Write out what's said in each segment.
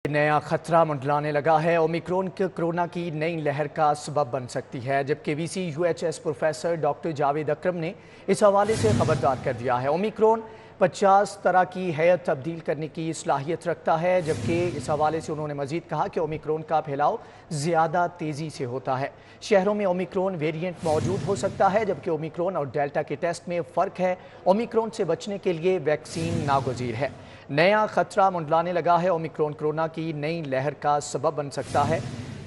नया खतरा मंडलाने लगा है। ओमिक्रॉन कोरोना की नई लहर का सबब बन सकती है, जबकि VC UHS professor doctor Javed Akram ने इस हवाले से खबरदार कर दिया है। ओमिक्रॉन 50 तरह की हैयत तब्दील करने की सलाहियत रखता है, जबकि इस हवाले से उन्होंने मजीद कहा कि ओमिक्रॉन का फैलाव ज़्यादा तेज़ी से होता है। शहरों में ओमिक्रॉन वेरिएंट मौजूद हो सकता है, जबकि ओमिक्रॉन और डेल्टा के टेस्ट में फ़र्क है। ओमिक्रॉन से बचने के लिए वैक्सीन नागुज़ीर है। नया खतरा मंडलाने लगा है। ओमिक्रॉन कोरोना की नई लहर का सबब बन सकता है।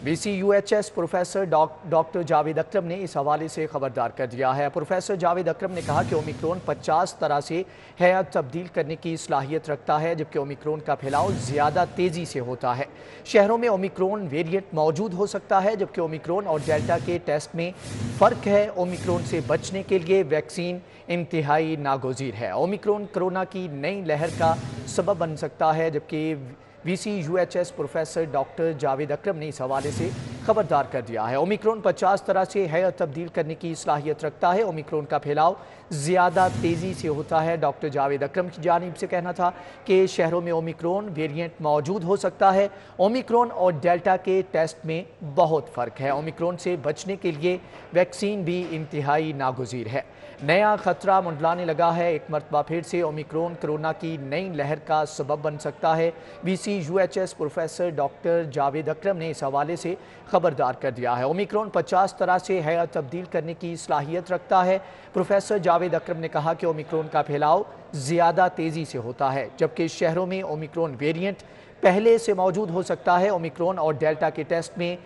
वीसीयूएचएस प्रोफेसर डॉक्टर जावेद अकरम ने इस हवाले से खबरदार कर दिया है। प्रोफेसर जावेद अकरम ने कहा कि ओमिक्रॉन 50 तरह से हैयत तब्दील करने की सलाहियत रखता है, जबकि ओमिक्रॉन का फैलाव ज़्यादा तेज़ी से होता है। शहरों में ओमिक्रॉन वेरिएंट मौजूद हो सकता है, जबकि ओमिक्रॉन और डेल्टा के टेस्ट में फ़र्क है। ओमिक्रॉन से बचने के लिए वैक्सीन इंतहाई नागुज़ीर है। ओमिक्रॉन कोरोना की नई लहर का सबब बन सकता है, जबकि वीसीयूएचएस प्रोफेसर डॉक्टर जावेद अकरम ने इस हवाले से खबरदार कर दिया है। ओमिक्रॉन 50 तरह से हैयत तब्दील करने की सलाहियत रखता है। ओमिक्रॉन का फैलाव ज़्यादा तेज़ी से होता है। डॉक्टर जावेद अकरम की जानिब से कहना था कि शहरों में ओमिक्रॉन वेरिएंट मौजूद हो सकता है। ओमिक्रॉन और डेल्टा के टेस्ट में बहुत फ़र्क है। ओमिक्रॉन से बचने के लिए वैक्सीन भी इंतहाई नागुज़ीर है। नया खतरा मंडलाने लगा है। एक मरतबा फिर से ओमिक्रॉन कोरोना की नई लहर का सबब बन सकता है। वीसीयूएचएस प्रोफेसर डॉक्टर जावेद अकरम ने इस हवाले से खबरदार कर दिया है। ओमिक्रॉन 50 तरह से हैयत तब्दील करने की सलाहियत रखता है। प्रोफेसर जावेद अकरम ने कहा कि ओमिक्रॉन का फैलाव ज़्यादा तेज़ी से होता है, जबकि शहरों में ओमिक्रॉन वेरिएंट पहले से मौजूद हो सकता है। ओमिक्रॉन और डेल्टा के टेस्ट में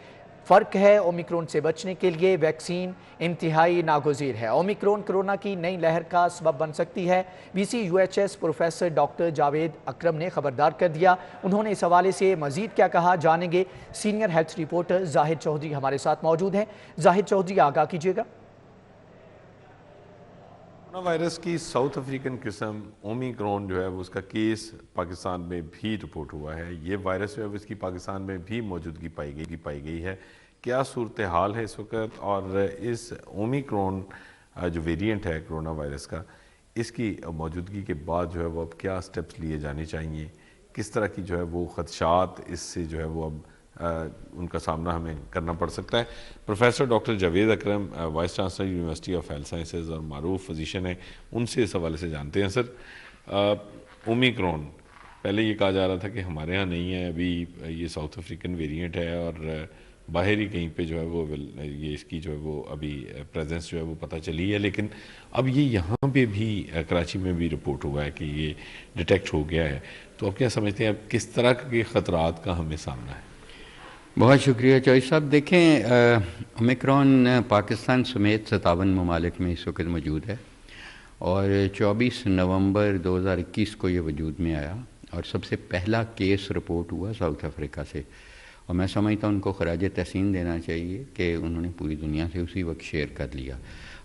फ़र्क है। ओमिक्रॉन से बचने के लिए वैक्सीन इंतहाई नागुज़ीर है। ओमिक्रॉन कोरोना की नई लहर का सबब बन सकती है। वीसीयूएचएस प्रोफेसर डॉक्टर जावेद अकरम ने खबरदार कर दिया। उन्होंने इस हवाले से मज़ीद क्या कहा, जानेंगे। Senior health reporter Zahid Chaudhry हमारे साथ मौजूद हैं। जाहिद चौधरी, आगाह कीजिएगा। कोरोना वायरस की साउथ अफ्रीकन किस्म ओमिक्रॉन जो है वो उसका केस पाकिस्तान में भी रिपोर्ट हुआ है। ये वायरस जो है इसकी पाकिस्तान में भी मौजूदगी पाई गई है। क्या सूरत हाल है इस वक्त, और इस ओमिक्रॉन जो वेरिएंट है कोरोना वायरस का, इसकी मौजूदगी के बाद जो है वो अब क्या स्टेप्स लिए जाने चाहिए, किस तरह की जो है वो खदशात इससे जो है वो अब उनका सामना हमें करना पड़ सकता है। Professor doctor Javed Akram vice chancellor university of health sciences और मारूफ फिजिशियन है, उनसे इस हवाले से जानते हैं। सर, ओमिक्रॉन पहले ये कहा जा रहा था कि हमारे यहाँ नहीं है, अभी ये साउथ अफ्रीकन वेरिएंट है और बाहर ही कहीं पे जो है वो ये इसकी जो है वो अभी प्रेजेंस जो है वो पता चली है, लेकिन अब ये यहाँ पे भी कराची में भी रिपोर्ट हुआ है कि ये डिटेक्ट हो गया है। तो आप क्या समझते हैं, अब किस तरह के ख़तरात का हमें सामना है? बहुत शुक्रिया चौधरी साहब। देखें, ओमिक्रॉन पाकिस्तान समेत 57 ममालिक में इस वक्त मौजूद है और 24 नवंबर 2021 को ये वजूद में आया और सबसे पहला केस रिपोर्ट हुआ साउथ अफ्रीका से। और मैं समझता हूँ उनको खराज तहसीन देना चाहिए कि उन्होंने पूरी दुनिया से उसी वक्त शेयर कर लिया।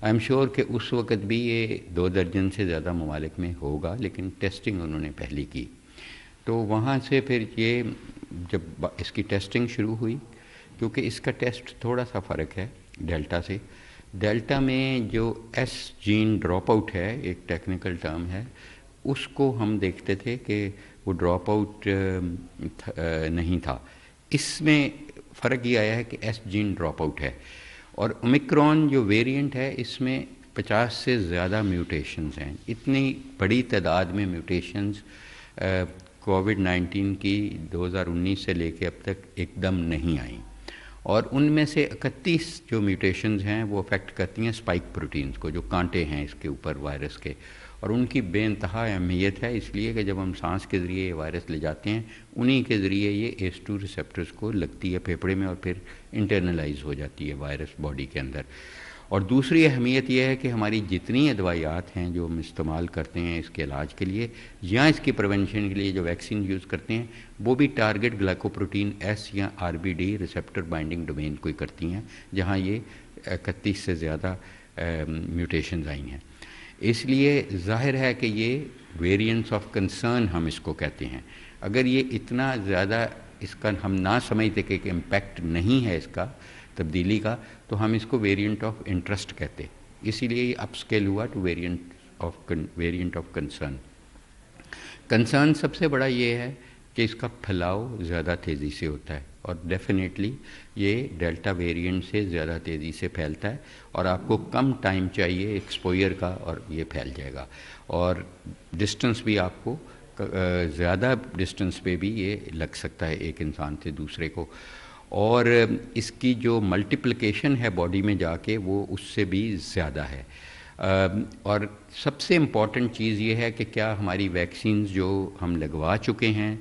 आई एम श्योर कि उस वक्त भी ये 2 दर्जन से ज़्यादा ममालिक में होगा, लेकिन टेस्टिंग उन्होंने पहली की। तो वहाँ से फिर ये जब इसकी टेस्टिंग शुरू हुई, क्योंकि इसका टेस्ट थोड़ा सा फ़र्क है डेल्टा से। डेल्टा में जो एस जीन ड्रॉप आउट है, एक टेक्निकल टर्म है, उसको हम देखते थे कि वो ड्रॉप आउट नहीं था। इसमें फ़र्क ये आया है कि एस जीन ड्रॉप आउट है। और ओमिक्रॉन जो वेरिएंट है इसमें 50 से ज़्यादा म्यूटेशंस हैं। इतनी बड़ी तादाद में म्यूटेशंस कोविड-19 की 2019 से लेके अब तक एकदम नहीं आई, और उनमें से 31 जो म्यूटेशंस हैं वो अफेक्ट करती हैं स्पाइक प्रोटीन्स को, जो कांटे हैं इसके ऊपर वायरस के, और उनकी बेइंतहा अहमियत है, इसलिए कि जब हम सांस के ज़रिए ये वायरस ले जाते हैं, उन्हीं के ज़रिए ये ACE2 रिसेप्टर्स को लगती है फेफड़े में और फिर इंटरनलाइज हो जाती है वायरस बॉडी के अंदर। और दूसरी अहमियत यह है कि हमारी जितनी अदवायात हैं जो हम इस्तेमाल करते हैं इसके इलाज के लिए या इसकी प्रिवेंशन के लिए जो वैक्सीन यूज़ करते हैं, वो भी टारगेट ग्लाइकोप्रोटीन S या RBD रिसेप्टर बाइंडिंग डोमेन को ही करती हैं, जहाँ ये 31 से ज़्यादा म्यूटेशंस आई हैं। इसलिए ज़ाहिर है कि ये वेरिएंट्स ऑफ कंसर्न हम इसको कहते हैं। अगर ये इतना ज़्यादा इसका हम ना समझते कि इम्पैक्ट नहीं है इसका तब्दीली का, तो हम इसको वेरिएंट ऑफ इंटरेस्ट कहते। इसीलिए ये अपस्केल हुआ to variant of concern. Concern सबसे बड़ा ये है کہ اس کا پھیلاؤ زیادہ تیزی سے ہوتا ہے اور ڈیفینیٹلی یہ ڈیلٹا ویریئنٹ سے زیادہ تیزی سے پھیلتا ہے اور آپ کو کم ٹائم چاہیے ایکسپوئر کا اور یہ پھیل جائے گا، اور ڈسٹنس بھی آپ کو زیادہ ڈسٹنس پہ بھی یہ لگ سکتا ہے ایک انسان سے دوسرے کو، اور اس کی جو ملٹیپلیکیشن ہے باڈی میں جا کے وہ اس سے بھی زیادہ ہے۔ اور سب سے امپورٹنٹ چیز یہ ہے کہ کیا ہماری ویکسینز جو ہم لگوا چکے ہیں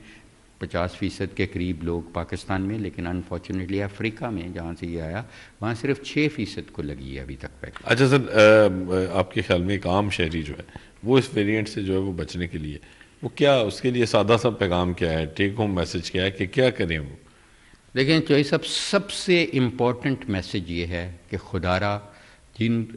50% کے قریب لوگ پاکستان میں، لیکن انفارچونیٹلی افریقہ میں جہاں سے یہ آیا وہاں صرف 6% کو لگی ہے ابھی تک ویکسین۔ اچھا سر، آپ کے خیال میں ایک عام شہری جو ہے وہ اس ویریئنٹ سے جو ہے وہ بچنے کے لیے وہ کیا، اس کے لیے سادہ سا پیغام کیا ہے، ٹیک ہوم میسج کیا ہے کہ کیا کریں وہ؟ دیکھیں چوہی صاحب، سب سے امپورٹنٹ میسج یہ ہے کہ خدارا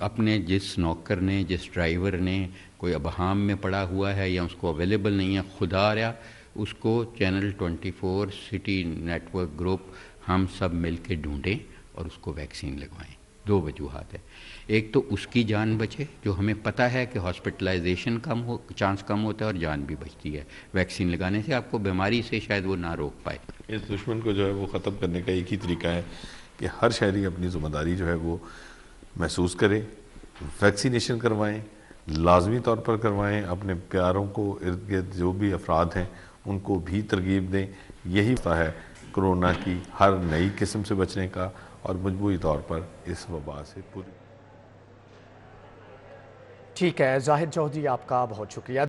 اپنے جس نوکر نے، جس ڈرائیور نے کوئی ابہام میں پڑا ہوا ہے یا اس کو اویلیبل نہیں ہے، خدارا اس کو channel 24 city network group ہم سب مل کے ڈھونڈیں اور اس کو ویکسین لگوائیں۔ دو وجوہات ہیں، ایک تو اس کی جان بچے، جو ہمیں پتہ ہے کہ ہاسپٹلائزیشن چانس کم ہوتا ہے اور جان بھی بچتی ہے، ویکسین لگانے سے آپ کو بیماری سے شاید وہ نہ روک پائے۔ اس دشمن کو جو ہے وہ ختم کرنے کا ایک ہی طریقہ ہے کہ ہر شہری اپنی ذمہ داری جو ہے وہ محسوس کرے، ویکسینیشن کروائیں، لازمی طور پر کروائیں، اپنے پیاروں کو، ارد گرد جو بھی افراد ہیں ان کو بھی ترغیب دیں۔ یہی ہوتا ہے کرونا کی ہر نئی قسم سے بچنے کا اور مجموعی طور پر اس وبا سے پوری۔ ٹھیک ہے زاہد چودھری، آپ کا بہت شکریہ۔